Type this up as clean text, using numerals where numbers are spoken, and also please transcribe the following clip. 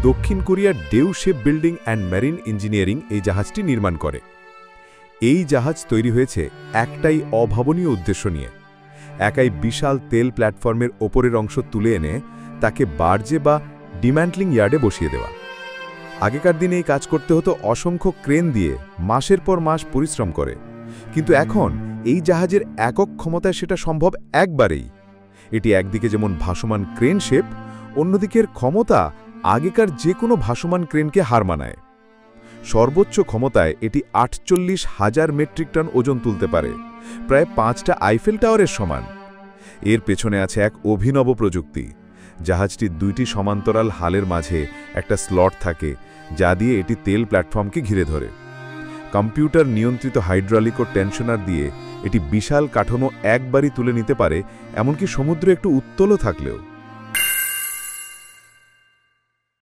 দক্ষিণ কোরিয়ার Daewoo shipbuilding and marine engineering এই জাহাজটি নির্মাণ করে। এই জাহাজ তৈরি হয়েছে একটাই অভাবনীয় উদ্দেশ্য নিয়ে, একাই বিশাল তেল প্ল্যাটফর্মের ওপরের অংশ তুলে এনে তাকে বার্জে বা ডিম্যান্টলিং ইয়ার্ডে বসিয়ে দেওয়া। আগেকার দিনে এই কাজ করতে হতো অসংখ্য ক্রেন দিয়ে মাসের পর মাস পরিশ্রম করে, কিন্তু এখন এই জাহাজের একক ক্ষমতায় সেটা সম্ভব একবারেই। এটি একদিকে যেমন ভাসমান ক্রেন শেপ, অন্যদিকের ক্ষমতা আগেকার যে কোনো ভাসমান ক্রেনকে হার মানায়। সর্বোচ্চ ক্ষমতায় এটি ৪৮,০০০ মেট্রিক টন ওজন তুলতে পারে, প্রায় ৫টা আইফেল টাওয়ারের সমান। এর পেছনে আছে এক অভিনব প্রযুক্তি। জাহাজটির ২টি সমান্তরাল হালের মাঝে একটা স্লট থাকে, যা দিয়ে এটি তেল প্ল্যাটফর্মকে ঘিরে ধরে। কম্পিউটার নিয়ন্ত্রিত হাইড্রোলিক ও টেনশনার দিয়ে এটি বিশাল কাঠামো একবারই তুলে নিতে পারে, এমনকি সমুদ্রে একটু উত্তলও থাকলেও।